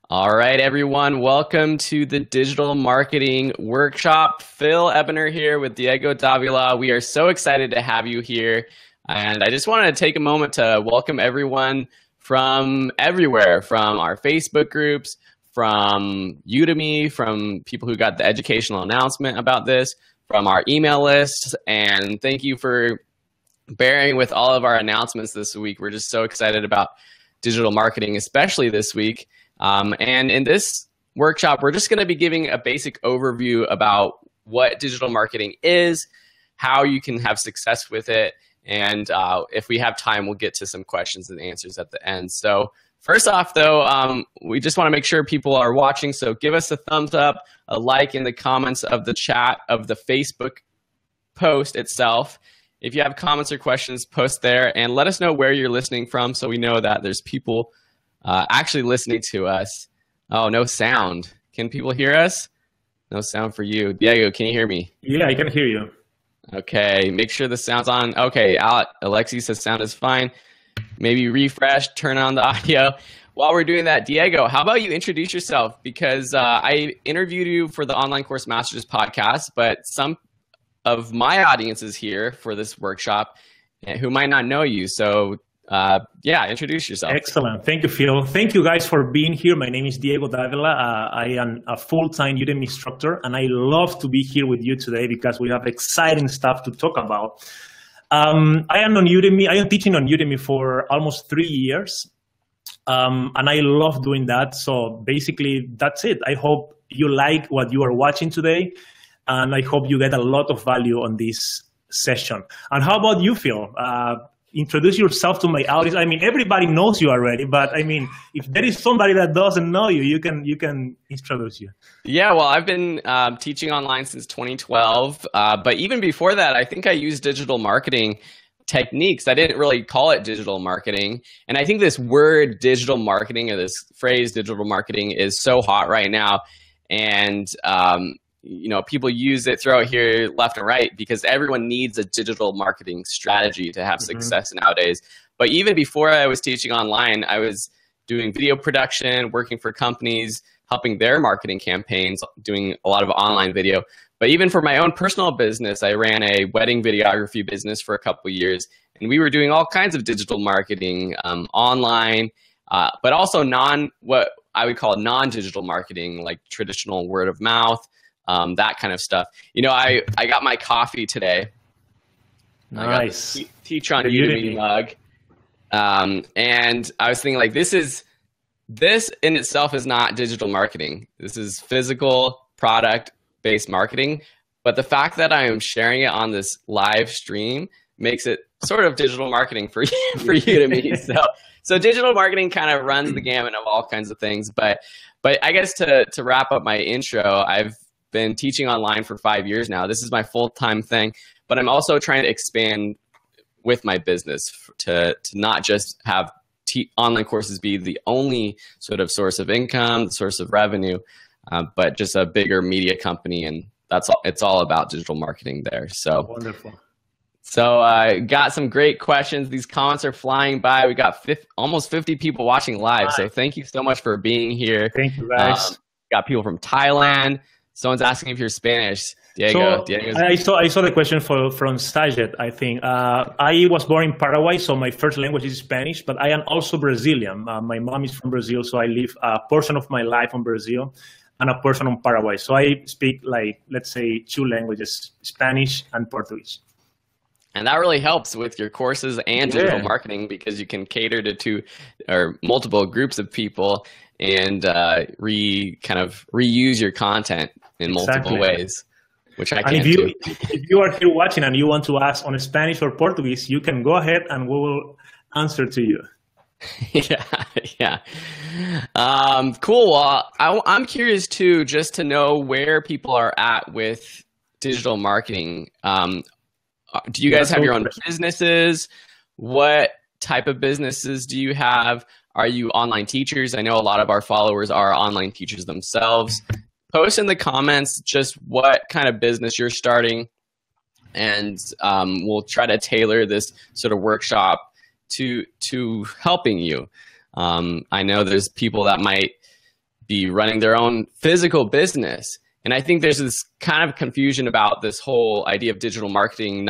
All right, everyone. Welcome to the Digital Marketing Workshop. Phil Ebiner here with Diego Davila. We are so excited to have you here. And I just wanted to take a moment to welcome everyone from everywhere, from our Facebook groups, from Udemy, from people who got the educational announcement about this, from our email lists. And thank you for bearing with all of our announcements this week. We're just so excited about digital marketing, especially this week. And in this workshop, we're just going to be giving a basic overview about what digital marketing is, how you can have success with it, and if we have time, we'll get to some questions and answers at the end. So first off, though, we just want to make sure people are watching, so give us a thumbs up, a like in the comments of the chat of the Facebook post itself. If you have comments or questions, post there, and let us know where you're listening from so we know that there's people actually listening to us. Oh, no sound. Can people hear us? No sound for you. Diego, can you hear me? Yeah, I can hear you. Okay, make sure the sound's on. Okay, Alexi says sound is fine. Maybe refresh, turn on the audio. While we're doing that, Diego, how about you introduce yourself? Because I interviewed you for the Online Course Masters podcast, but some of my audience is here for this workshop who might not know you. So yeah, introduce yourself. Excellent. Thank you, Phil. Thank you guys for being here. My name is Diego Davila. I am a full-time Udemy instructor, and I love to be here with you today because we have exciting stuff to talk about. I am on Udemy. I am teaching on Udemy for almost 3 years, and I love doing that. So basically, that's it. I hope you like what you are watching today, and I hope you get a lot of value on this session. And how about you, Phil? Introduce yourself to my audience. I mean, everybody knows you already, but I mean, if there is somebody that doesn't know you, you can introduce you. Yeah, well, I've been teaching online since 2012, but even before that, I think I used digital marketing techniques. I didn't really call it digital marketing, and I think this word digital marketing, or this phrase digital marketing, is so hot right now, and you know, people use it, throw it here left and right, because everyone needs a digital marketing strategy to have success nowadays. But even before I was teaching online, I was doing video production, working for companies, helping their marketing campaigns, doing a lot of online video. But even for my own personal business, I ran a wedding videography business for a couple of years, and we were doing all kinds of digital marketing online, but also what I would call non-digital marketing, like traditional word of mouth, that kind of stuff. You know, I got my coffee today. Nice. I got the Teach on Udemy mug. And I was thinking, like, this in itself is not digital marketing. This is physical product-based marketing. But the fact that I am sharing it on this live stream makes it sort of digital marketing for Udemy. So digital marketing kind of runs the gamut of all kinds of things. But I guess to wrap up my intro, I've been teaching online for 5 years now. This is my full-time thing, but I'm also trying to expand with my business to not just have online courses be the only sort of source of income, the source of revenue, but just a bigger media company, and it's all about digital marketing there. So wonderful. So I got some great questions. These comments are flying by. We got almost 50 people watching live. So thank you so much for being here. Thank you, guys. Got people from Thailand. Someone's asking if you're Spanish. Diego. I saw the question from Sajet, I think. I was born in Paraguay, so my first language is Spanish, but I am also Brazilian. My mom is from Brazil, so I live a portion of my life in Brazil and a portion in Paraguay. So I speak, like, let's say, 2 languages, Spanish and Portuguese. And that really helps with your courses and digital marketing, because you can cater to 2 or multiple groups of people and kind of reuse your content in multiple ways, which I can't do. If you are here watching and you want to ask on Spanish or Portuguese, you can go ahead and we will answer to you. Yeah. Cool. Well, I'm curious too, just to know where people are at with digital marketing. Do you guys have your own businesses? What type of businesses do you have? Are you online teachers? I know a lot of our followers are online teachers themselves. Post in the comments just what kind of business you're starting, and we'll try to tailor this sort of workshop to helping you. I know there's people that might be running their own physical business. And I think there's this kind of confusion about this whole idea of digital marketing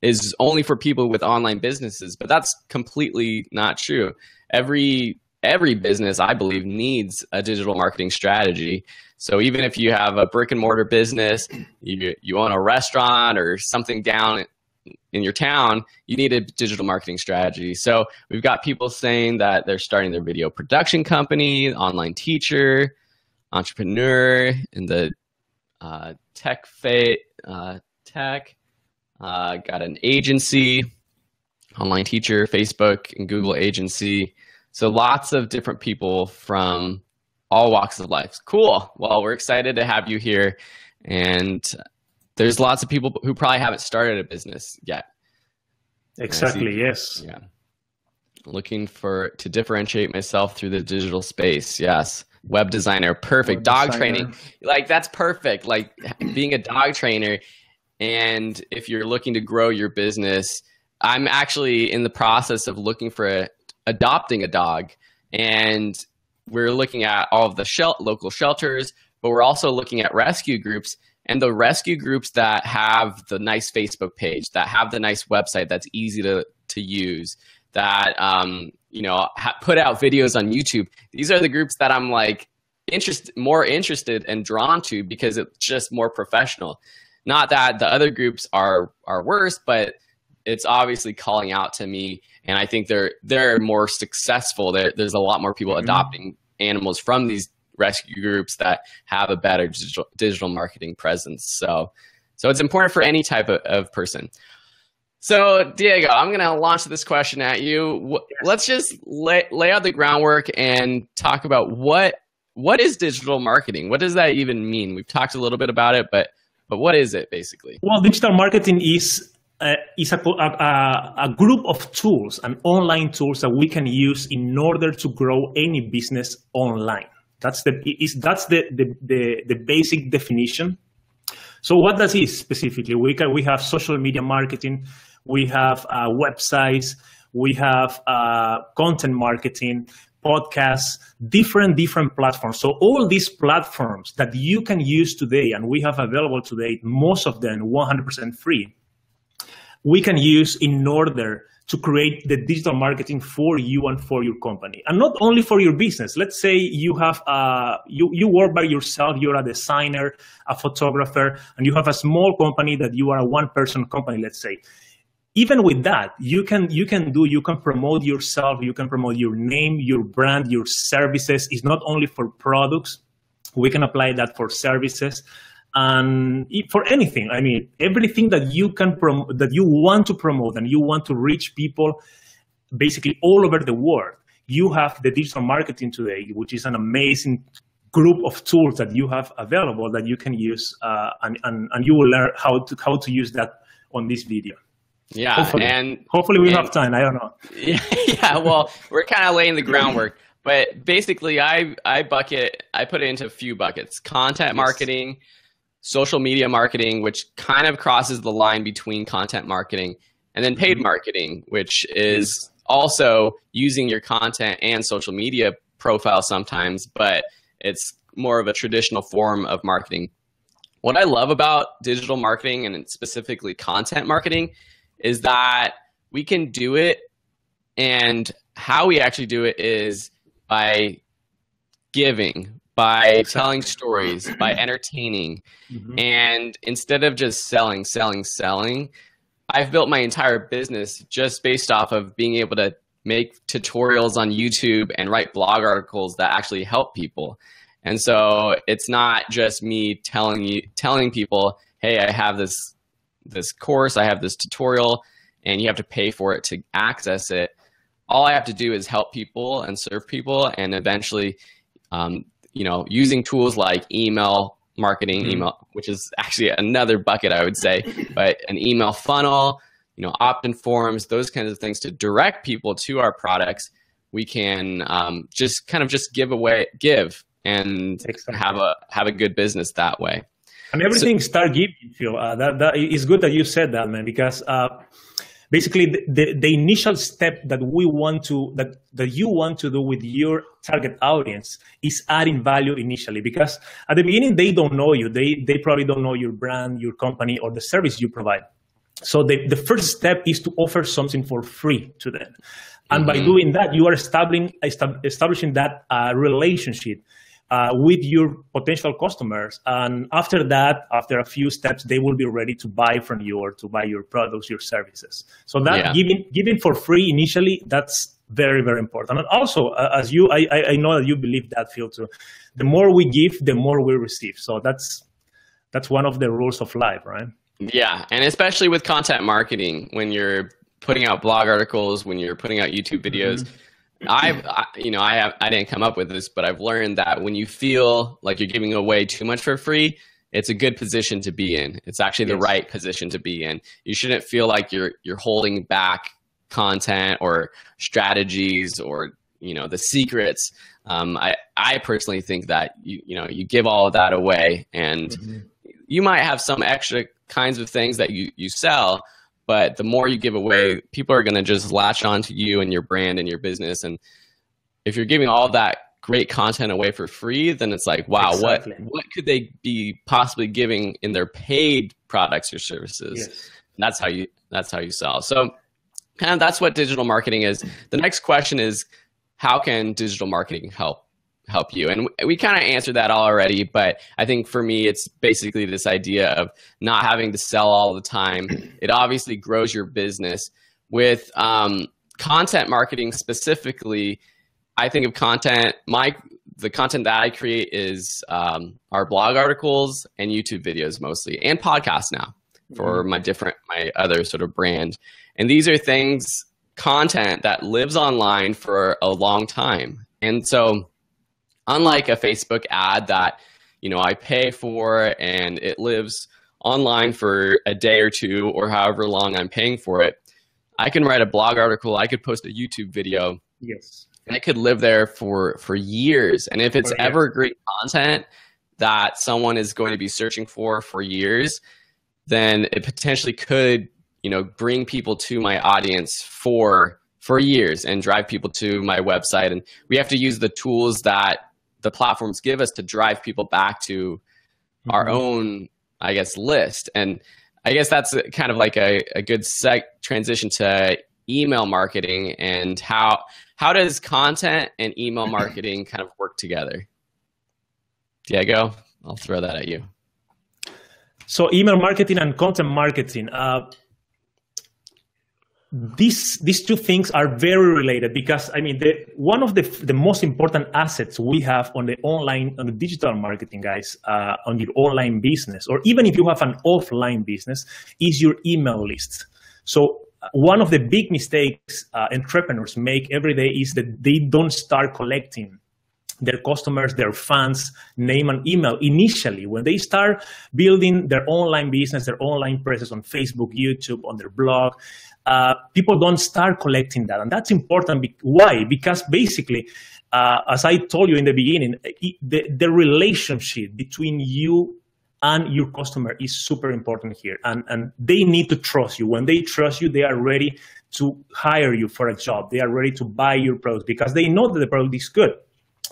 is only for people with online businesses, but that's completely not true. Every business, I believe, needs a digital marketing strategy. So even if you have a brick and mortar business, you own a restaurant or something down in your town, you need a digital marketing strategy. So we've got people saying that they're starting their video production company, online teacher, entrepreneur in the tech, got an agency, online teacher, Facebook and Google agency. So lots of different people from all walks of life. Cool. Well, we're excited to have you here. And there's lots of people who probably haven't started a business yet. Exactly, yes. Yeah. Looking to differentiate myself through the digital space. Yes. Web designer. Perfect. Dog training. Like, that's perfect. Like, being a dog trainer. And if you're looking to grow your business, I'm actually in the process of looking for adopting a dog. And we're looking at all of the local shelters, but we're also looking at rescue groups. And the rescue groups that have the nice Facebook page, that have the nice website that's easy to use, that put out videos on YouTube. These are the groups that I'm like more interested and drawn to because it's just more professional. Not that the other groups are worse, but it's obviously calling out to me, and I think they're more successful. There's a lot more people adopting animals from these rescue groups that have a better digital marketing presence. So it's important for any type of person. So Diego, I'm going to launch this question at you. Let's just lay out the groundwork and talk about what is digital marketing? What does that even mean? We've talked a little bit about it, but what is it basically? Well, digital marketing is a group of tools and online tools that we can use in order to grow any business online. That's the basic definition. So what does it specifically? We have social media marketing, we have websites, we have content marketing, podcasts, different platforms. So all these platforms that you can use today, and we have available today, most of them 100% free, we can use in order to create the digital marketing for you and for your company. And not only for your business. Let's say you have you work by yourself, you're a designer, a photographer, and you have a small company that you are a one-person company, let's say. Even with that, you can promote yourself, you can promote your name, your brand, your services. It's not only for products. We can apply that for services. And for anything, I mean, everything that you want to promote and you want to reach people basically all over the world, you have the digital marketing today, which is an amazing group of tools that you have available that you can use, and you will learn how to use that on this video. Yeah, hopefully we have time. I don't know. Yeah. Well, we're kind of laying the groundwork, but basically, I put it into a few buckets: content marketing, social media marketing, which kind of crosses the line between content marketing, and then paid marketing, which is also using your content and social media profile sometimes, but it's more of a traditional form of marketing. What I love about digital marketing and specifically content marketing is that we can do it, and how we actually do it is by giving, by telling stories, by entertaining. And instead of just selling, I've built my entire business just based off of being able to make tutorials on YouTube and write blog articles that actually help people. And so it's not just me telling people, hey, I have this course, I have this tutorial, and you have to pay for it to access it. All I have to do is help people and serve people, and eventually, using tools like email marketing, which is actually another bucket, I would say, but an email funnel, opt-in forms, those kinds of things to direct people to our products. We can just give and have a good business that way. And everything start giving, Phil. That is good that you said that, man, because basically the initial step that you want to do with your target audience is adding value initially, because at the beginning they don't know you. They probably don't know your brand, your company, or the service you provide. So the first step is to offer something for free to them. And by doing that, you are establishing that relationship with your potential customers. And after that, after a few steps, they will be ready to buy from you or to buy your products, your services. So that giving for free initially, that's very, very important. And also, as I know that you believe that, Phil, too. The more we give, the more we receive. So that's one of the rules of life, right? Yeah, and especially with content marketing, when you're putting out blog articles, when you're putting out YouTube videos, I didn't come up with this, but I've learned that when you feel like you're giving away too much for free, it's a good position to be in. It's actually the right position to be in. You shouldn't feel like you're holding back content or strategies or the secrets. I personally think that you give all of that away, and you might have some extra kinds of things that you sell, but the more you give away, people are going to just latch on to you and your brand and your business. And if you're giving all that great content away for free, then it's like, wow, what could they be possibly giving in their paid products or services? Yes. And that's how you sell. So kind of that's what digital marketing is. The next question is, how can digital marketing help you? And we kind of answered that already, but I think for me, it's basically this idea of not having to sell all the time. It obviously grows your business. With content marketing specifically, I think of content, the content that I create is our blog articles and YouTube videos mostly, and podcasts now for my other sort of brand. And these are content that lives online for a long time. And so unlike a Facebook ad that, I pay for and it lives online for a day or two or however long I'm paying for it, I can write a blog article, I could post a YouTube video. Yes. And it could live there for years. And if it's evergreen content that someone is going to be searching for years, then it potentially could, bring people to my audience for years and drive people to my website. And we have to use the tools that the platforms give us to drive people back to our own, I guess, list. And I guess that's kind of like a good transition to email marketing. And how does content and email marketing kind of work together? Diego, I'll throw that at you. So email marketing and content marketing, these two things are very related, because one of the most important assets we have on the digital marketing, guys, on your online business, or even if you have an offline business, is your email list. So one of the big mistakes entrepreneurs make every day is that they don't start collecting their customers, their fans, name and email initially. When they start building their online business, their online presence on Facebook, YouTube, on their blog, people don't start collecting that. And that's important. Why? Because basically, as I told you in the beginning, the relationship between you and your customer is super important here. And they need to trust you. When they trust you, they are ready to hire you for a job. They are ready to buy your product because they know that the product is good.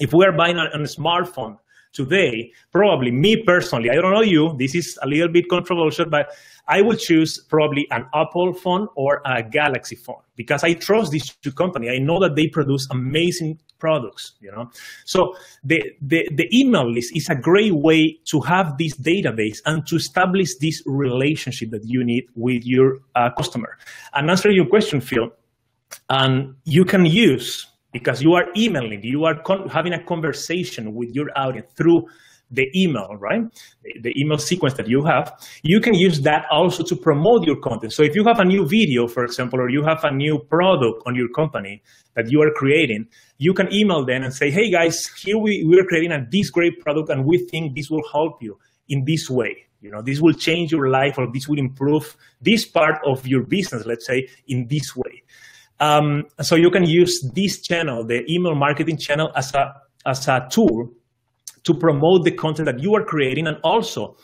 If we are buying on a smartphone today, probably me personally, I don't know you, this is a little bit controversial, but I would choose probably an Apple phone or a Galaxy phone because I trust these two companies. I know that they produce amazing products, So the email list is a great way to have this database and to establish this relationship that you need with your customer. And answering your question, Phil, you can use, because you are emailing, you are having a conversation with your audience through the email, right? The email sequence that you have, you can use that also to promote your content. So if you have a new video, for example, or you have a new product on your company that you are creating, you can email them and say, hey guys, here we are creating this great product and we think this will help you in this way. This will change your life, or this will improve this part of your business, let's say, in this way. So you can use this channel, the email marketing channel, as a tool to promote the content that you are creating, and also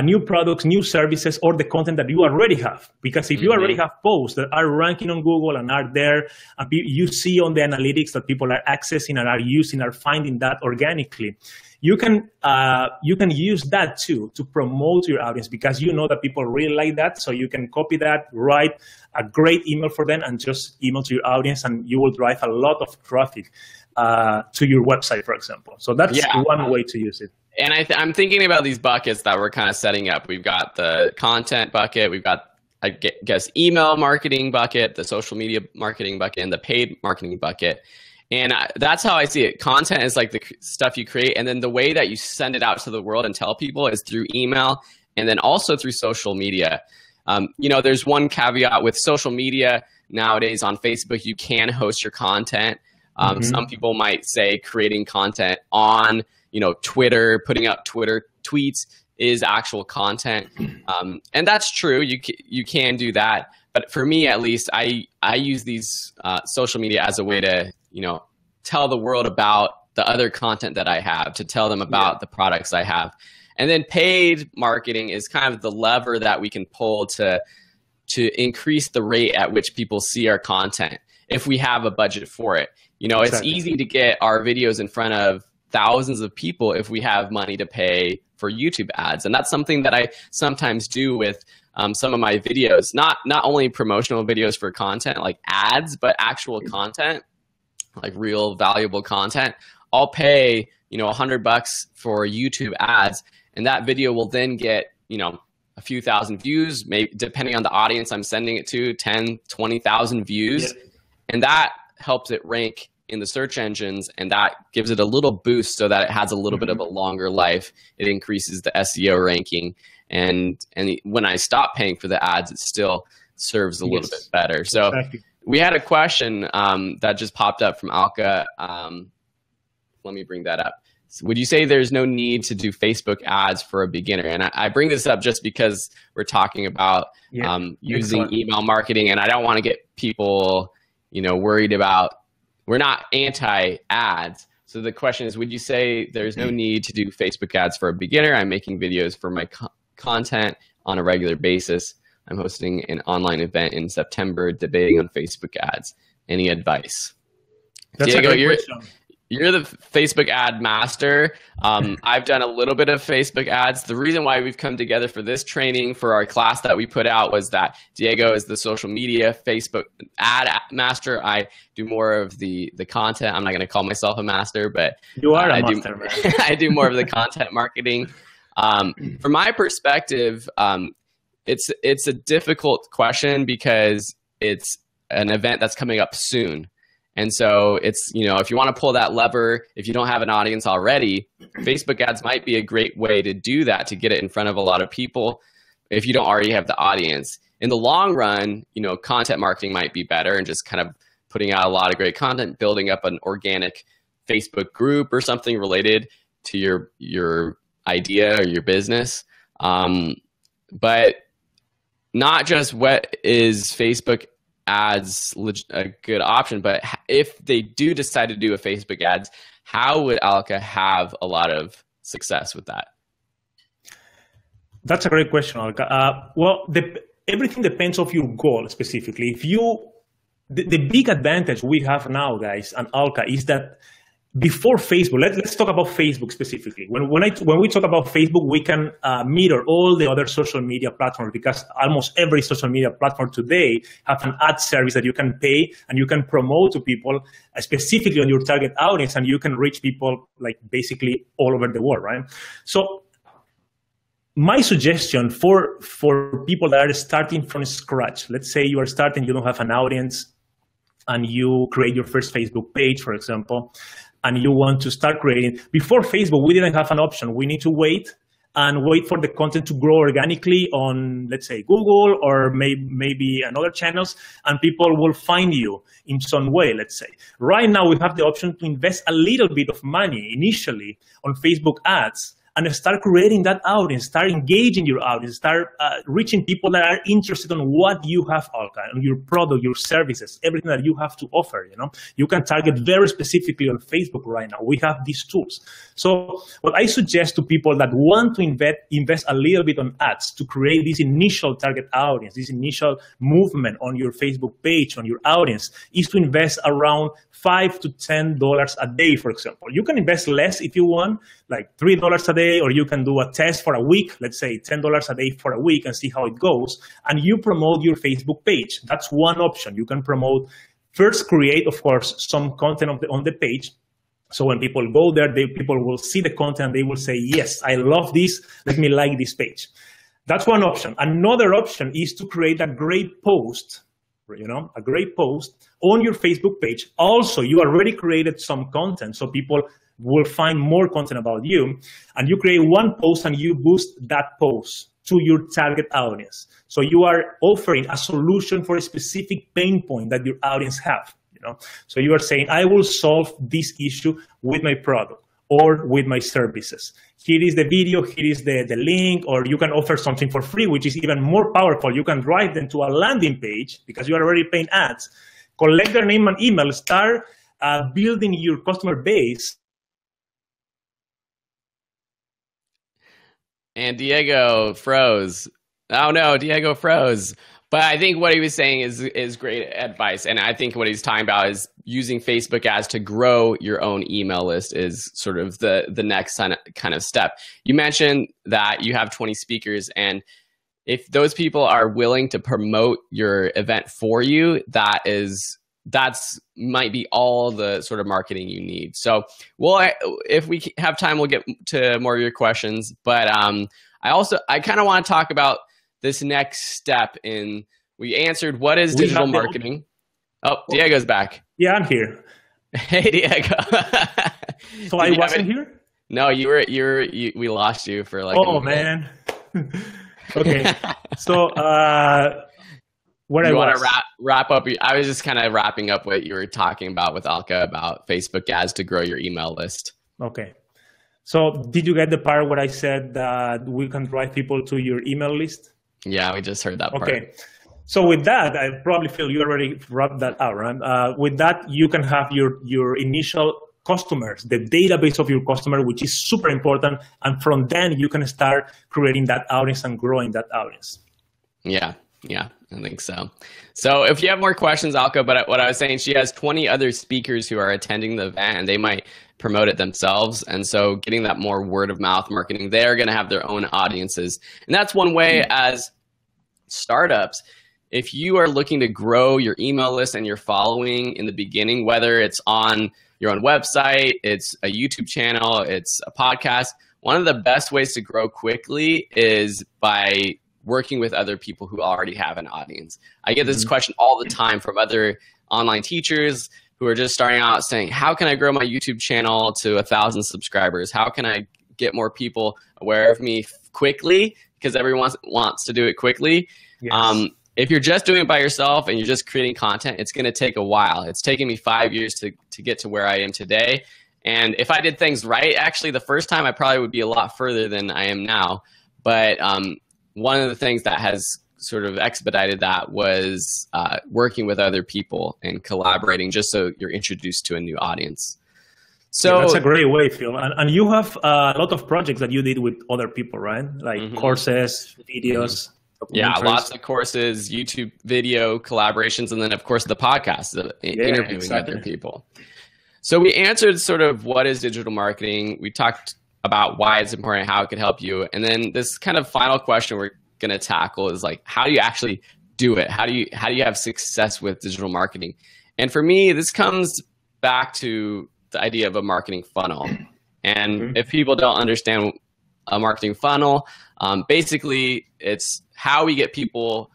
new products, new services, or the content that you already have. Because if you already have posts that are ranking on Google and are there, and you see on the analytics that people are accessing and are using, are finding that organically, you can use that too to promote your audience, because you know that people really like that. So you can copy that, write a great email for them, and just email to your audience, and you will drive a lot of traffic to your website, for example. So that's one way to use it. And I'm thinking about these buckets that we're kind of setting up. We've got the content bucket, we've got, I guess, email marketing bucket, the social media marketing bucket, and the paid marketing bucket. And that's how I see it. Content is like the stuff you create, and then the way that you send it out to the world and tell people is through email, and then also through social media. You know, there's one caveat with social media nowadays. On Facebook, you can host your content. Some people might say creating content on, you know, Twitter, putting up Twitter tweets is actual content. And that's true. You can do that. But for me, at least, I use these social media as a way to, you know, tell the world about the other content that I have, to tell them about the products I have. And then paid marketing is kind of the lever that we can pull to increase the rate at which people see our content, if we have a budget for it. You know, it's easy to get our videos in front of thousands of people if we have money to pay for YouTube ads. And that's something that I sometimes do with some of my videos, not only promotional videos for content like ads, but actual content, like real valuable content. I'll pay, you know, $100 for YouTube ads, and that video will then get, you know, a few thousand views, maybe depending on the audience I'm sending it to, 10, 20,000 views. And that helps it rank in the search engines, and that gives it a little boost so that it has a little bit of a longer life. It increases the SEO ranking. And when I stop paying for the ads, it still serves a little bit better. So we had a question that just popped up from Alka. Let me bring that up. So would you say there's no need to do Facebook ads for a beginner? And I bring this up just because we're talking about using email marketing, and I don't want to get people, you know, worried about, we're not anti-ads. So the question is, would you say there's no need to do Facebook ads for a beginner? I'm making videos for my content on a regular basis. I'm hosting an online event in September debating on Facebook ads. Any advice? That's Diego, a great question. You're the Facebook ad master. I've done a little bit of Facebook ads. The reason why we've come together for this training for our class that we put out was that Diego is the social media Facebook ad master. I do more of the content. I'm not going to call myself a master, but you are a master, man. I do more of the content marketing. From my perspective, it's a difficult question because it's an event that's coming up soon. And so it's, you know, if you want to pull that lever, if you don't have an audience already, Facebook ads might be a great way to do that, to get it in front of a lot of people if you don't already have the audience. In the long run, you know, content marketing might be better, and just kind of putting out a lot of great content, building up an organic Facebook group or something related to your idea or your business. But not just what is Facebook ads a good option, but if they do decide to do a Facebook ads, how would Alka have a lot of success with that? That's a great question, Alka. Well, everything depends on your goal specifically. If the big advantage we have now, guys, and Alka, is that before Facebook, let's talk about Facebook specifically. When we talk about Facebook, we can mirror all the other social media platforms, because almost every social media platform today have an ad service that you can pay and you can promote to people specifically on your target audience, and you can reach people like basically all over the world, right? So my suggestion for people that are starting from scratch, let's say you are starting, you don't have an audience, and you create your first Facebook page, for example, and you want to start creating. Before Facebook, we didn't have an option. We need to wait for the content to grow organically on, let's say, Google or maybe another channels, and people will find you in some way, let's say. Right now, we have the option to invest a little bit of money initially on Facebook ads, and start creating that audience, start engaging your audience, start reaching people that are interested in what you have, Alka, on your product, your services, everything that you have to offer. You can target very specifically on Facebook right now. We have these tools. So what I suggest to people that want to invest a little bit on ads to create this initial target audience, this initial movement on your Facebook page, on your audience, is to invest around $5 to $10 a day, for example. You can invest less if you want, like $3 a day, or you can do a test for a week, let's say $10 a day for a week, and see how it goes. And you promote your Facebook page. That's one option. You can promote, first create, of course, some content on the page. So when people go there, people will see the content and they will say, yes, I love this. Let me like this page. That's one option. Another option is to create a great post, a great post on your Facebook page. Also, you already created some content, so people will find more content about you. And you create one post and you boost that post to your target audience. So you are offering a solution for a specific pain point that your audience have. So you are saying, I will solve this issue with my product or with my services. Here is the video, here is the link, or you can offer something for free, which is even more powerful. You can drive them to a landing page because you are already paying ads, collect their name and email, start building your customer base. And Diego froze. Oh no, Diego froze. But I think what he was saying is great advice. And I think what he's talking about is using Facebook ads to grow your own email list is sort of the next kind of step. You mentioned that you have 20 speakers, and if those people are willing to promote your event for you, that's might be all the sort of marketing you need. So if we have time, we'll get to more of your questions. But I kind of want to talk about this next step we answered what is digital marketing. Oh, Diego's back. Yeah, I'm here. Hey, Diego. So I wasn't here? No, we lost you for like. Oh man. Okay. So what you want to wrap up? I was just kind of wrapping up what you were talking about with Alka about Facebook ads to grow your email list. Okay. So did you get the part where I said that we can drive people to your email list? Yeah, we just heard that part. Okay. So with that, I probably feel you already wrapped that out, right? With that, you can have your initial customers, the database of your customer, which is super important. And from then, you can start creating that audience and growing that audience. Yeah, I think so. So if you have more questions, Alka, but what I was saying, she has 20 other speakers who are attending the event, and they might promote it themselves. And so getting that more word of mouth marketing, they're going to have their own audiences. And that's one way as startups, if you are looking to grow your email list and your following in the beginning, whether it's on your own website, it's a YouTube channel, it's a podcast, one of the best ways to grow quickly is by working with other people who already have an audience. I get this question all the time from other online teachers who are just starting out saying, how can I grow my YouTube channel to 1,000 subscribers? How can I get more people aware of me quickly? Because everyone wants to do it quickly. Yes. If you're just doing it by yourself and you're just creating content, it's going to take a while. It's taken me 5 years to get to where I am today. And if I did things right, actually, the first time I probably would be a lot further than I am now. But one of the things that has sort of expedited that was working with other people and collaborating just so you're introduced to a new audience. So yeah, that's a great way, Phil. And you have a lot of projects that you did with other people, right? Like courses, videos. Yeah, lots of courses, YouTube video collaborations, and then, of course, the podcast, interviewing other people. So we answered sort of what is digital marketing. We talked about why it's important, how it could help you. And then this kind of final question we're going to tackle is like, how do you actually do it? How do you have success with digital marketing? And for me, this comes back to the idea of a marketing funnel. And if people don't understand a marketing funnel, basically it's how we get people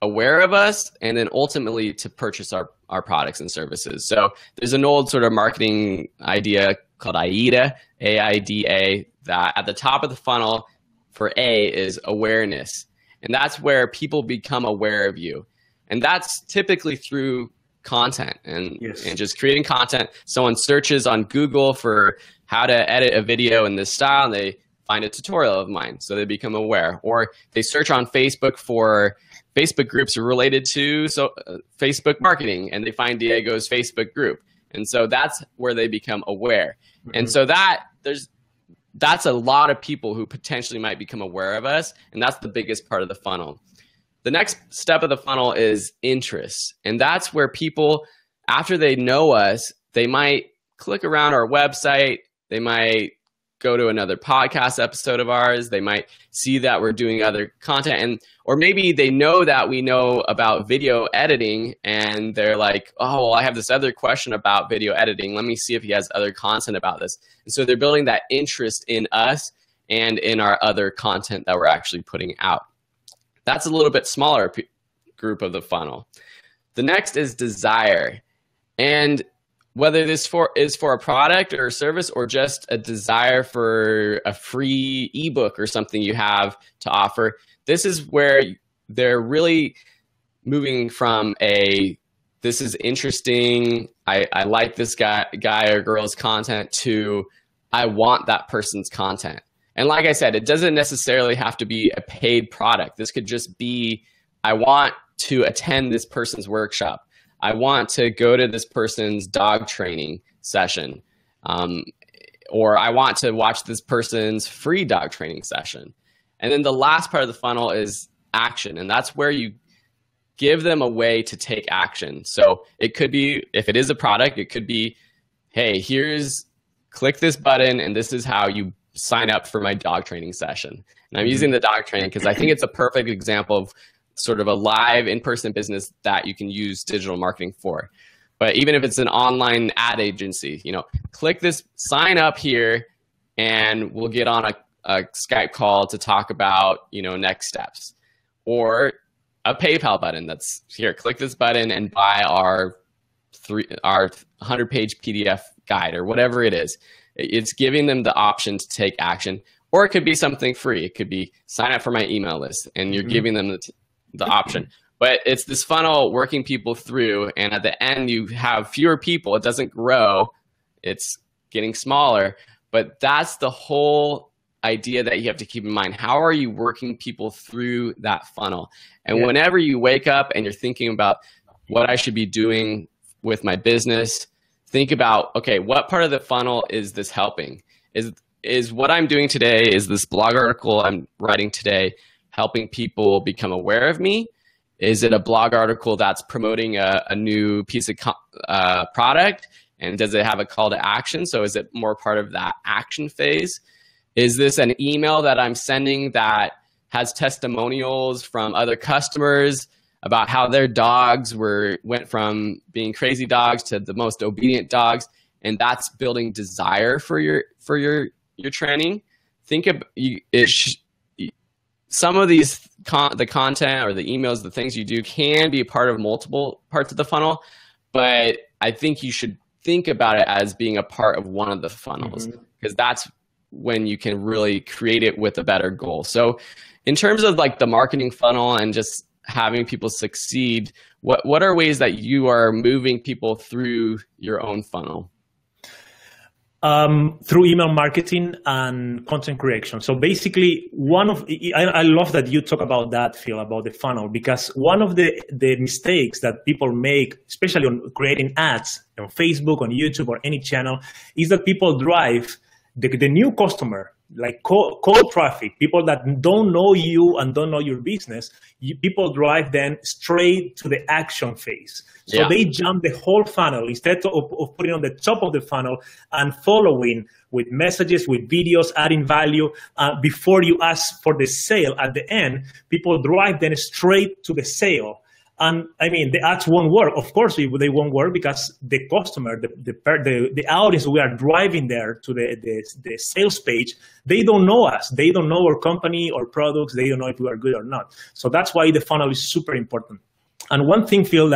aware of us and then ultimately to purchase our products and services. So there's an old sort of marketing idea called AIDA, AIDA, that at the top of the funnel for A is awareness. And that's where people become aware of you. And that's typically through content and just creating content. Someone searches on Google for how to edit a video in this style, and they find a tutorial of mine, so they become aware. Or they search on Facebook for Facebook groups related to Facebook marketing, and they find Diego's Facebook group. And so that's where they become aware. Mm-hmm. And so that's a lot of people who potentially might become aware of us, and that's the biggest part of the funnel. The next step of the funnel is interest, and that's where people, after they know us, they might click around our website, they might go to another podcast episode of ours, they might see that we're doing other content, or maybe they know that we know about video editing, and they're like, oh, well, I have this other question about video editing. Let me see if he has other content about this. And so they're building that interest in us and in our other content that we're actually putting out. That's a little bit smaller group of the funnel. The next is desire. And whether this is for a product or a service, or just a desire for a free ebook or something you have to offer, this is where they're really moving from this is interesting, I like this guy or girl's content, to I want that person's content. And like I said, it doesn't necessarily have to be a paid product. This could just be, I want to attend this person's workshop. I want to go to this person's dog training session, or I want to watch this person's free dog training session. And then the last part of the funnel is action, and that's where you give them a way to take action. So it could be, if it is a product, it could be, hey, click this button, and this is how you sign up for my dog training session. And I'm using the dog training because I think it's a perfect example of sort of a live in-person business that you can use digital marketing for. But even if it's an online ad agency, click this, sign up here, and we'll get on a Skype call to talk about, next steps. Or a PayPal button that's here, click this button and buy our 100-page PDF guide, or whatever it is. It's giving them the option to take action. Or it could be something free. It could be sign up for my email list, and you're giving them the option. But it's this funnel working people through, and at the end you have fewer people. It doesn't grow, it's getting smaller. But that's the whole idea that you have to keep in mind. How are you working people through that funnel? And whenever you wake up and you're thinking about what I should be doing with my business, think about, okay, what part of the funnel is this helping? Is what I'm doing today, is this blog article I'm writing today helping people become aware of me? Is it a blog article that's promoting a new piece of product? And does it have a call to action? So is it more part of that action phase? Is this an email that I'm sending that has testimonials from other customers about how their dogs went from being crazy dogs to the most obedient dogs, and that's building desire for your training? Think of some of these the content or the emails, the things you do can be a part of multiple parts of the funnel, but I think you should think about it as being a part of one of the funnels, because that's when you can really create it with a better goal. So in terms of like the marketing funnel and just having people succeed, what are ways that you are moving people through your own funnel? Through email marketing and content creation. So basically, I love that you talk about that, Phil, about the funnel, because one of the mistakes that people make, especially on creating ads on Facebook, on YouTube, or any channel, is that people drive the new customer, like cold traffic, people that don't know you and don't know your business, people drive them straight to the action phase. So they jump the whole funnel instead of putting on the top of the funnel and following with messages, with videos, adding value before you ask for the sale at the end. People drive them straight to the sale. And I mean, the ads won't work. Of course, they won't work because the customer, the audience we are driving there to the sales page, they don't know us. They don't know our company or products. They don't know if we are good or not. So that's why the funnel is super important. And one thing, Phil,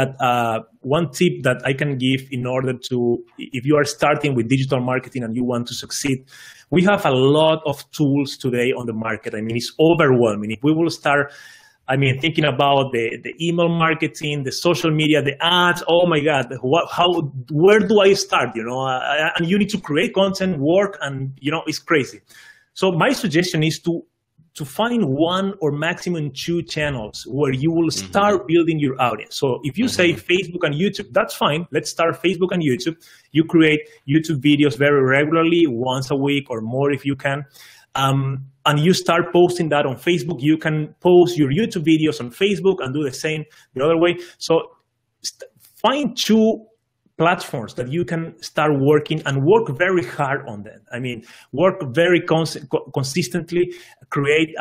one tip that I can give in order to, if you are starting with digital marketing and you want to succeed, we have a lot of tools today on the market. I mean, it's overwhelming. If we will start, thinking about the email marketing, the social media, the ads, oh my God, where do I start? And you need to create content, work, and, it's crazy. So my suggestion is to find one or maximum two channels where you will start building your audience. So if you say Facebook and YouTube, that's fine. Let's start Facebook and YouTube. You create YouTube videos very regularly, once a week or more if you can. And you start posting that on Facebook. You can post your YouTube videos on Facebook and do the same the other way. So find two platforms that you can start working and work very hard on them. I mean, work very consistently, create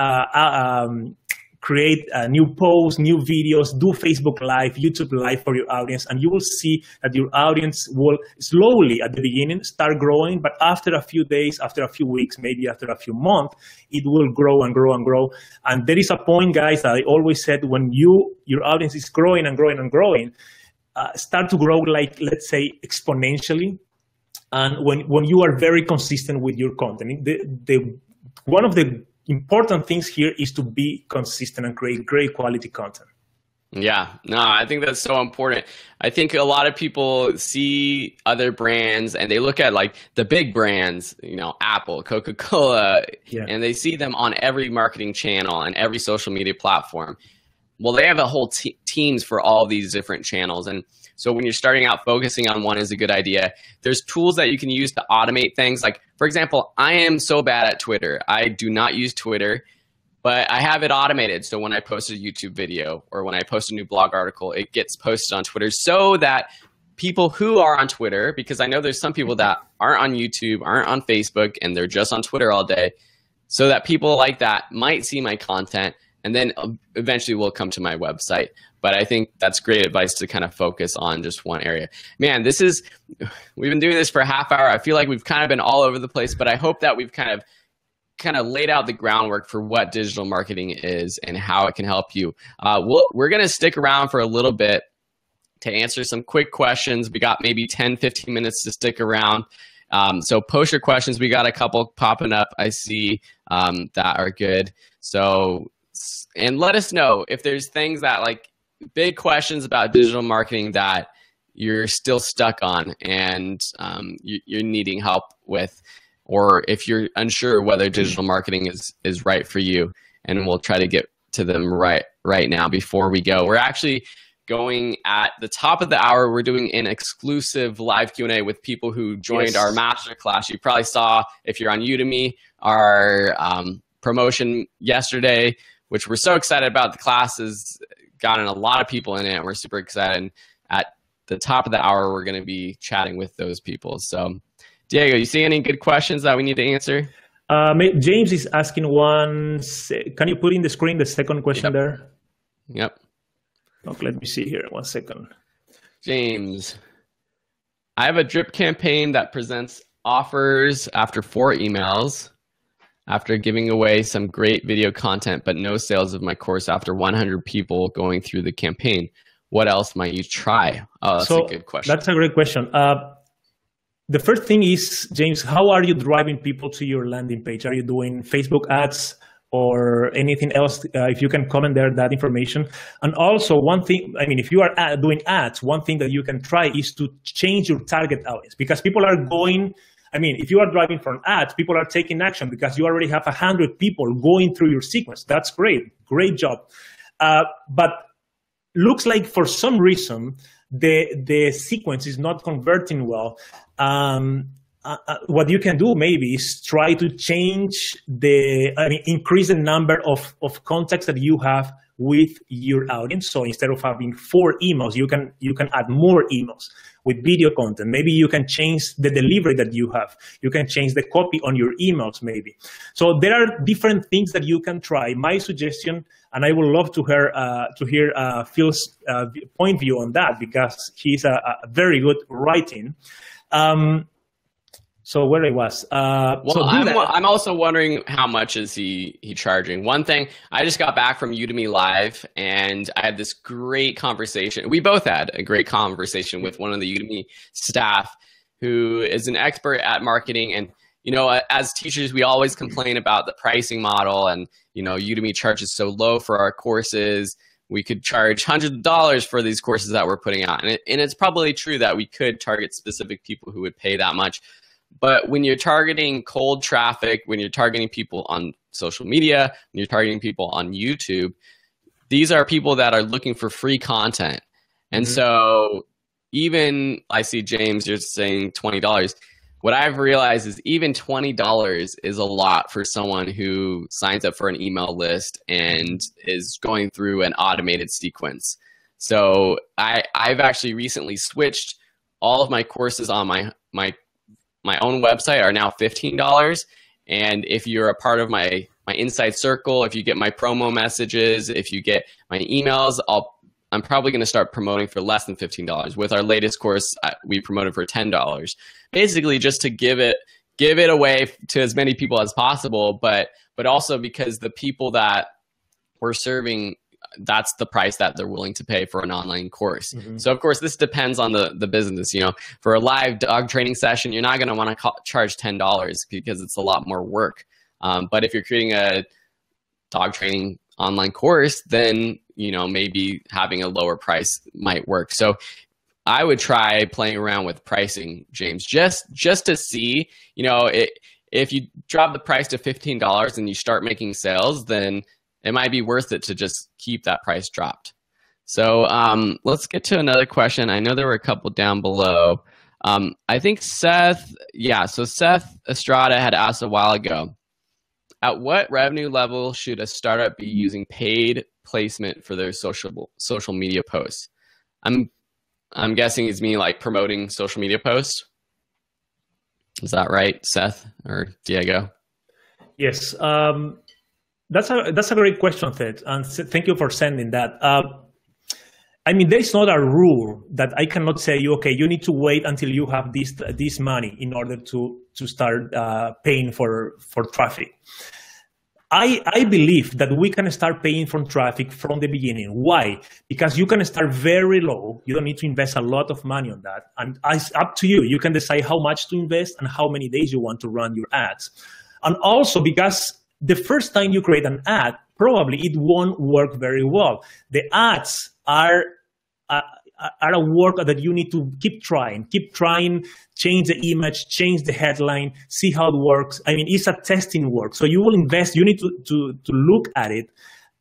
new posts, new videos, do Facebook Live, YouTube Live for your audience, and you will see that your audience will slowly at the beginning start growing, but after a few days, after a few weeks, maybe after a few months, it will grow and grow and grow. And there is a point, guys, that I always said, when your audience is growing and growing and growing, start to grow, like, let's say, exponentially. And when you are very consistent with your content, one of the important things here is to be consistent and create great quality content. Yeah, no, I think that's so important. I think a lot of people see other brands and they look at like the big brands, you know, Apple, Coca-Cola, and they see them on every marketing channel and every social media platform. Well, they have a whole teams for all these different channels. And so when you're starting out, focusing on one is a good idea. There's tools that you can use to automate things. Like, for example, I am so bad at Twitter. I do not use Twitter, but I have it automated. So when I post a YouTube video or when I post a new blog article, it gets posted on Twitter so that people who are on Twitter, because I know there's some people that aren't on YouTube, aren't on Facebook, and they're just on Twitter all day, so that people like that might see my content and then eventually will come to my website. But I think that's great advice to kind of focus on just one area. Man, we've been doing this for a half hour. I feel like we've kind of been all over the place, but I hope that we've kind of laid out the groundwork for what digital marketing is and how it can help you. We're going to stick around for a little bit to answer some quick questions. We got maybe 10, 15 minutes to stick around. So post your questions. We got a couple popping up, I see, that are good. So, and let us know if there's things that, like, big questions about digital marketing that you're still stuck on and you're needing help with, or if you're unsure whether digital marketing is right for you. And we'll try to get to them right now before we go. We're actually going at the top of the hour. We're doing an exclusive live Q&A with people who joined our masterclass. You probably saw, if you're on Udemy, our promotion yesterday, which we're so excited about. The class has gotten a lot of people in it, and we're super excited. And at the top of the hour, we're going to be chatting with those people. So, Diego, you see any good questions that we need to answer? James is asking one. Can you put in the screen the second question there? Yep. Okay, let me see here. 1 second. James, I have a drip campaign that presents offers after 4 emails, after giving away some great video content, but no sales of my course after 100 people going through the campaign. What else might you try? Oh, that's a good question. That's a great question. The first thing is, James, how are you driving people to your landing page? Are you doing Facebook ads or anything else? If you can comment there, that information. And also one thing, I mean, if you are doing ads, one thing that you can try is to change your target audience, because people are going, I mean, if you are driving for an ad, people are taking action because you already have 100 people going through your sequence. That's great. Great job. But looks like for some reason, the sequence is not converting well. What you can do maybe is try to change increase the number of contacts that you have with your audience. So instead of having 4 emails, you can add more emails with video content. Maybe you can change the delivery that you have. You can change the copy on your emails maybe. So there are different things that you can try. My suggestion, and I would love to hear Phil's point of view on that, because he's a very good writing. So where I was. I'm also wondering, how much is he charging? One thing, I just got back from Udemy Live, and I had this great conversation. We both had a great conversation with one of the Udemy staff who is an expert at marketing. And, you know, as teachers, we always complain about the pricing model, and, you know, Udemy charges so low for our courses. We could charge hundreds of dollars for these courses that we're putting out. And it's probably true that we could target specific people who would pay that much. But when you're targeting cold traffic, when you're targeting people on social media, when you're targeting people on YouTube, these are people that are looking for free content. And so even, I see James, you're saying $20. What I've realized is even $20 is a lot for someone who signs up for an email list and is going through an automated sequence. So I've actually recently switched all of my courses on my own website are now $15. And if you're a part of my inside circle, if you get my promo messages, if you get my emails, I'm probably going to start promoting for less than $15. With our latest course, we promoted for $10. Basically, just to give it away to as many people as possible, but also because the people that we're serving, that's the price that they're willing to pay for an online course. So of course, this depends on the business. You know, for a live dog training session, you're not going to want to charge $10 because it's a lot more work. But if you're creating a dog training online course, then, you know, maybe having a lower price might work. So I would try playing around with pricing, James, just to see, you know, if you drop the price to $15 and you start making sales, then it might be worth it to just keep that price dropped. So let's get to another question. I know there were a couple down below. I think Seth Estrada had asked a while ago, at what revenue level should a startup be using paid placement for their social media posts? I'm guessing it's me like promoting social media posts. Is that right, Seth or Diego? Yes. That's a great question, Seth, and thank you for sending that. I mean, there's not a rule that I cannot say you, okay, you need to wait until you have this money in order to start paying for traffic. I believe that we can start paying for traffic from the beginning. Why? Because you can start very low. You don't need to invest a lot of money on that. And it's up to you. You can decide how much to invest and how many days you want to run your ads. And also because the first time you create an ad, probably it won't work very well. The ads are a work that you need to keep trying, change the image, change the headline, see how it works. I mean, it's a testing work. So you will invest, you need to look at it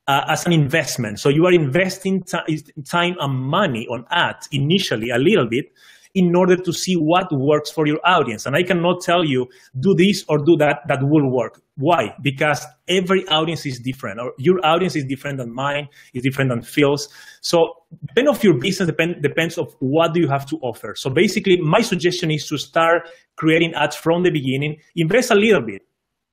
as an investment. So you are investing time and money on ads initially, a little bit, in order to see what works for your audience. And I cannot tell you, do this or do that, that will work. Why? Because every audience is different, or your audience is different than mine, is different than Phil's. So depend of your business, depends of what do you have to offer. So basically, my suggestion is to start creating ads from the beginning, invest a little bit,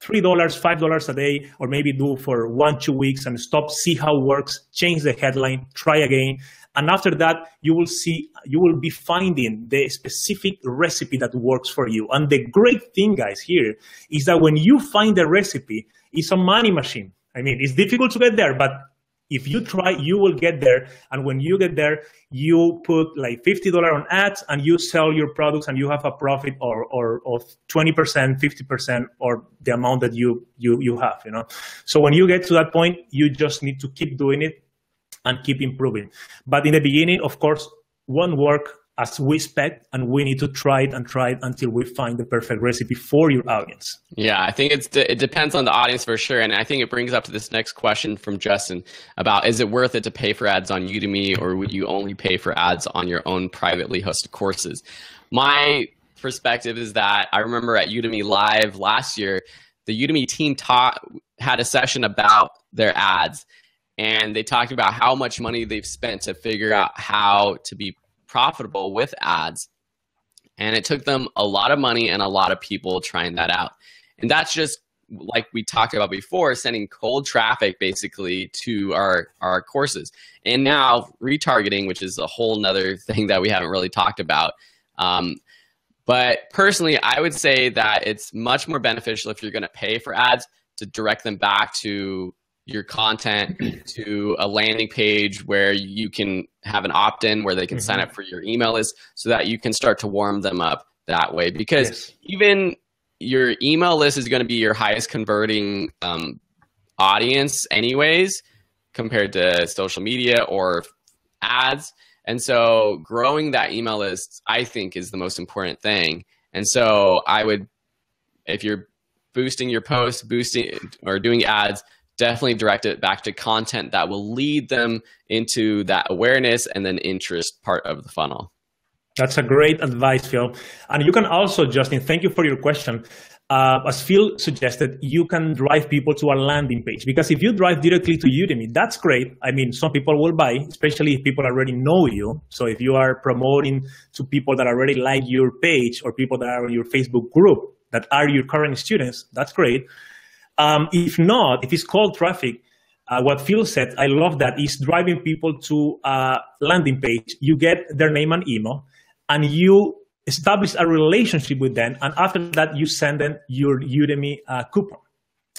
$3, $5 a day, or maybe do for 1-2 weeks and stop, see how it works, change the headline, try again. And after that, you will be finding the specific recipe that works for you. And the great thing, guys, here is that when you find the recipe, it's a money machine. I mean, it's difficult to get there, but if you try, you will get there. And when you get there, you put like $50 on ads and you sell your products and you have a profit of 20%, 50%, or the amount that you have, you know. So when you get to that point, you just need to keep doing it and keep improving. But in the beginning, of course, won't work as we expect, and we need to try it until we find the perfect recipe for your audience. Yeah, I think it depends on the audience for sure. And I think it brings up to this next question from Justin about, is it worth it to pay for ads on Udemy, or would you only pay for ads on your own privately hosted courses? My perspective is that I remember at Udemy Live last year, the Udemy team had a session about their ads. And they talked about how much money they've spent to figure out how to be profitable with ads. And it took them a lot of money and a lot of people trying that out. And that's just like we talked about before, sending cold traffic basically to our courses. And now retargeting, which is a whole nother thing that we haven't really talked about. But personally, I would say that it's much more beneficial if you're going to pay for ads to direct them back to your content, to a landing page where you can have an opt-in where they can sign up for your email list, so that you can start to warm them up that way. Because even your email list is going to be your highest converting audience anyways, compared to social media or ads. And so growing that email list, I think, is the most important thing. And so if you're boosting your posts, boosting or doing ads, definitely direct it back to content that will lead them into that awareness and then interest part of the funnel. That's a great advice, Phil. And you can also, Justin, thank you for your question. As Phil suggested, you can drive people to a landing page, because if you drive directly to Udemy, that's great. I mean, some people will buy, especially if people already know you. So if you are promoting to people that already like your page, or people that are in your Facebook group that are your current students, that's great. If not, if it's cold traffic, what Phil said, I love that, is driving people to a landing page. You get their name and email, and you establish a relationship with them, and after that you send them your Udemy coupon,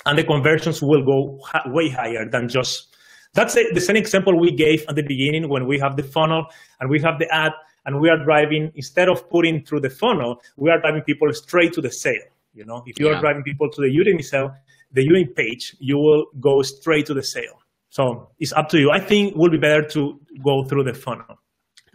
and the conversions will go way higher than just, that's the same example we gave at the beginning when we have the funnel and we have the ad, and we are driving, instead of putting through the funnel, we are driving people straight to the sale. You know, if you are driving people to the Udemy sale, the Udemy page, you will go straight to the sale. So it's up to you. I think it would be better to go through the funnel.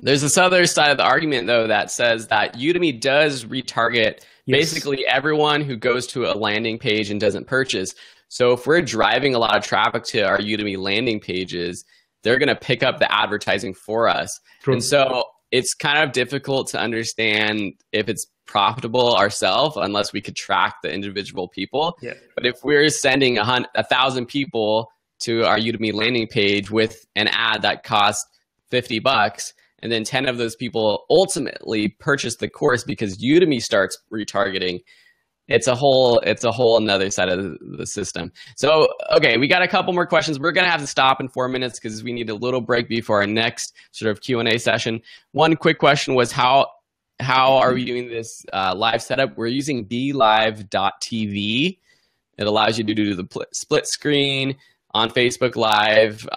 There's this other side of the argument, though, that says that Udemy does retarget basically everyone who goes to a landing page and doesn't purchase. So if we're driving a lot of traffic to our Udemy landing pages, they're going to pick up the advertising for us. True. And so it's kind of difficult to understand if it's profitable ourselves unless we could track the individual people. Yeah. But if we're sending 1,000 people to our Udemy landing page with an ad that costs $50, and then 10 of those people ultimately purchase the course because Udemy starts retargeting, it's a whole another side of the system. So, okay, we got a couple more questions. We're going to have to stop in 4 minutes because we need a little break before our next sort of Q&A session. One quick question was how are we doing this live setup? We're using BeLive.tv. It allows you to do the split screen on Facebook Live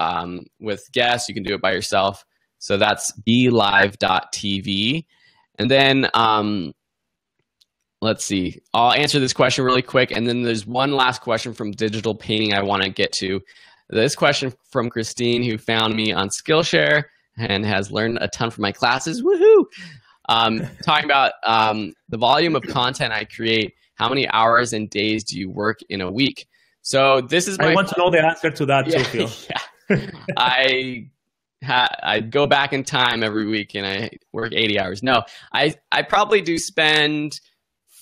with guests. You can do it by yourself. So that's BeLive.tv. And then let's see. I'll answer this question really quick. And then there's one last question from Digital Painting I want to get to. This question from Christine, who found me on Skillshare and has learned a ton from my classes. Woohoo! Talking about the volume of content I create. How many hours and days do you work in a week? So this is I want to know the answer to that too, Phil. Yeah. I go back in time every week and I work 80 hours. No, I probably do spend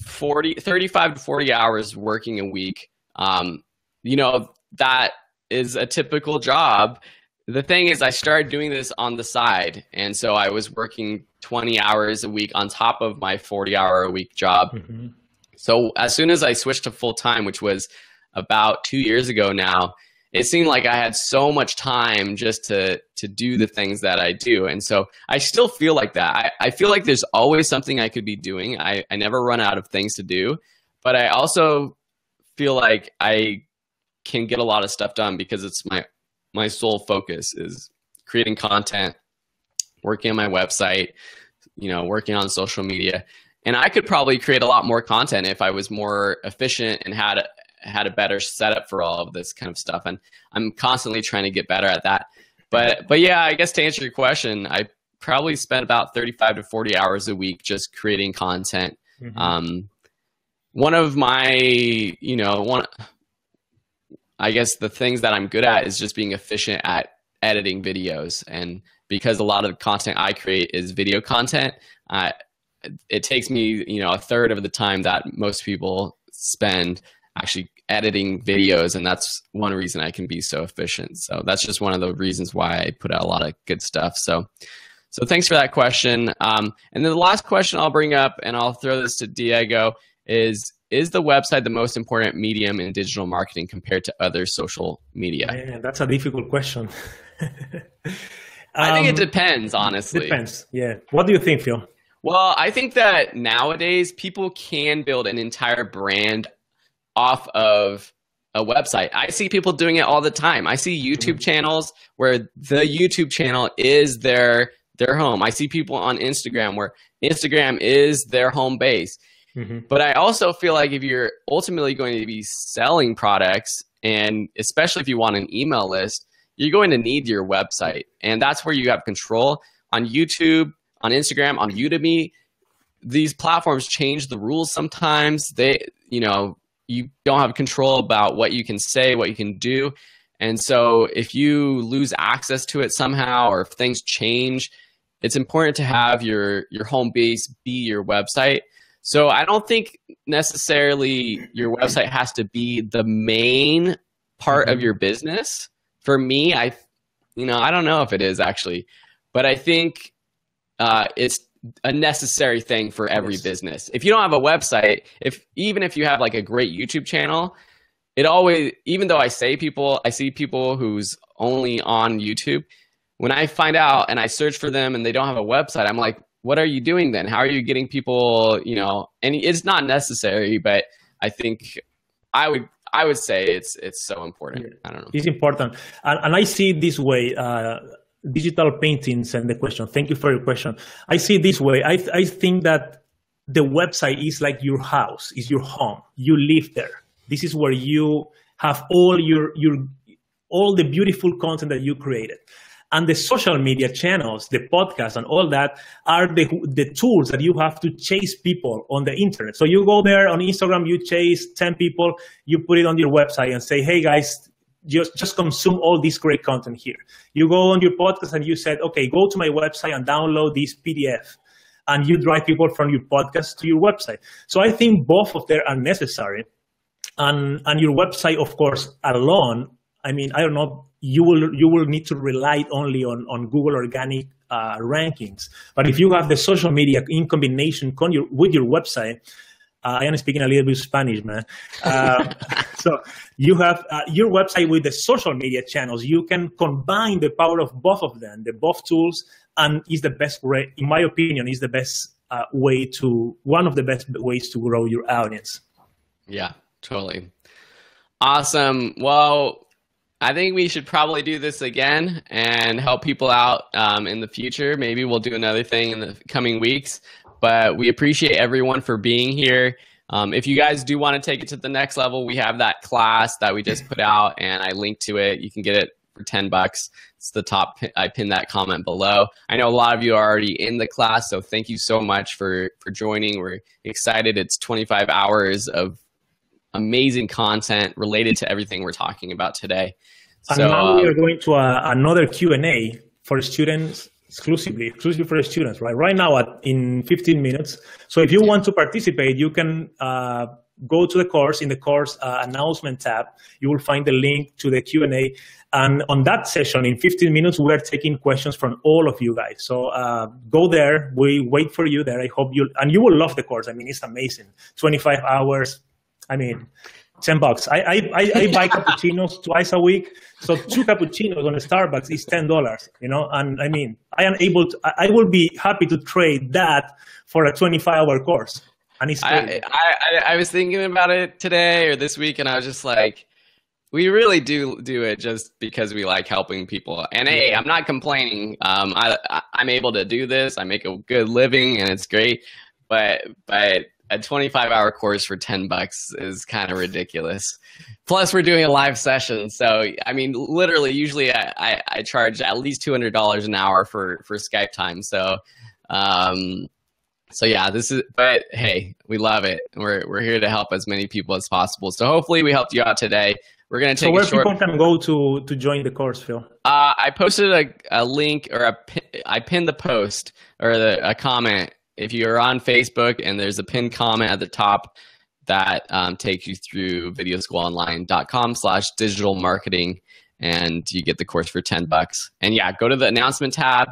35 to 40 hours working a week. You know, that is a typical job. The thing is, I started doing this on the side. And so I was working 20 hours a week on top of my 40-hour-a-week job. Mm-hmm. So as soon as I switched to full-time, which was about 2 years ago now, it seemed like I had so much time just to do the things that I do. And so I still feel like that. I feel like there's always something I could be doing. I never run out of things to do. But I also feel like I can get a lot of stuff done because it's my sole focus is creating content, working on my website, you know, working on social media. And I could probably create a lot more content if I was more efficient and had a better setup for all of this kind of stuff. And I'm constantly trying to get better at that. But yeah, I guess to answer your question, I probably spent about 35 to 40 hours a week just creating content. Mm-hmm. One of my, I guess the things that I'm good at is just being efficient at editing videos. And because a lot of the content I create is video content, it takes me, a third of the time that most people spend actually editing videos, and that's one reason I can be so efficient. So that's just one of the reasons why I put out a lot of good stuff. So thanks for that question. And then the last question I'll bring up, and I'll throw this to Diego, is the website the most important medium in digital marketing compared to other social media? Man, that's a difficult question. I think it depends, honestly. Depends, yeah. What do you think, Phil? Well, I think that nowadays people can build an entire brand off of a website. I see people doing it all the time. I see YouTube channels where the YouTube channel is their home. I see people on Instagram where Instagram is their home base. Mm-hmm. But I also feel like if you're ultimately going to be selling products, and especially if you want an email list, you're going to need your website. And that's where you have control. On YouTube, on Instagram, on Udemy, these platforms change the rules sometimes. You don't have control about what you can say, what you can do. And so if you lose access to it somehow, or if things change, it's important to have your home base be your website. So I don't think necessarily your website has to be the main part of your business. For me, I don't know if it is actually, but I think it's a necessary thing for every business. If you don't have a website, even if you have like a great YouTube channel, it always, even though I see people who's only on YouTube, when I find out and I search for them and they don't have a website, I'm like, what are you doing then? How are you getting people, and it's not necessary, but I think I would say it's so important. I don't know. It's important. And I see it this way, digital paintings and the question. Thank you for your question. I see it this way. I think that the website is like your house, is your home. You live there. This is where you have all the beautiful content that you created. And the social media channels, the podcasts and all that are the tools that you have to chase people on the internet. So you go there on Instagram, you chase 10 people, you put it on your website and say, hey guys, just consume all this great content here. You go on your podcast and you said, okay, go to my website and download this PDF. And you drive people from your podcast to your website. So I think both of them are necessary. And your website, of course, alone, I mean, I don't know, you will need to rely only on Google organic rankings. But if you have the social media in combination with your website, I am speaking a little bit Spanish, man. So you have your website with the social media channels. You can combine the power of both of them, both tools, and is the best way, in my opinion, is the best one of the best ways to grow your audience. Yeah, totally. Awesome. Well, I think we should probably do this again and help people out in the future. Maybe we'll do another thing in the coming weeks, but we appreciate everyone for being here. If you guys do want to take it to the next level, we have that class that we just put out and I linked to it. You can get it for $10. It's the top. I pinned that comment below. I know a lot of you are already in the class, so thank you so much for joining. We're excited. It's 25 hours of amazing content related to everything we're talking about today. And now we are going to another Q&A for students, exclusively for students, right? Right now in 15 minutes. So if you want to participate, you can go to the course. In the course announcement tab, you will find the link to the Q&A. And on that session, in 15 minutes, we are taking questions from all of you guys. So go there. We wait for you there. I hope you will love the course. I mean, it's amazing. 25 hours. I mean, $10. I buy cappuccinos twice a week. So 2 cappuccinos on a Starbucks is $10, and I mean, I will be happy to trade that for a 25-hour course. And it's great. I was thinking about it today or this week, and I was just like, we really do it just because we like helping people. And hey, I'm not complaining. I'm able to do this. I make a good living and it's great, but a 25-hour course for $10 is kind of ridiculous. Plus, we're doing a live session. So, I mean, literally, usually I charge at least $200 an hour for Skype time. So, yeah, but hey, we love it. We're here to help as many people as possible. So hopefully we helped you out today. We're going to take a short... So where people can go to join the course, Phil? I posted a link, or I pinned the post or a comment. If you're on Facebook and there's a pinned comment at the top that takes you through videoschoolonline.com/digital marketing, and you get the course for $10. And yeah, go to the announcement tab,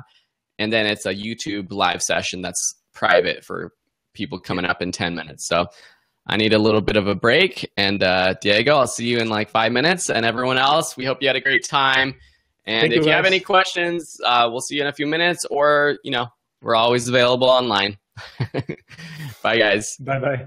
and then it's a YouTube live session that's private for people coming up in 10 minutes. So I need a little bit of a break. And Diego, I'll see you in like 5 minutes. And everyone else, we hope you had a great time. And if you have any questions, we'll see you in a few minutes, or, we're always available online. Bye, guys. Bye-bye.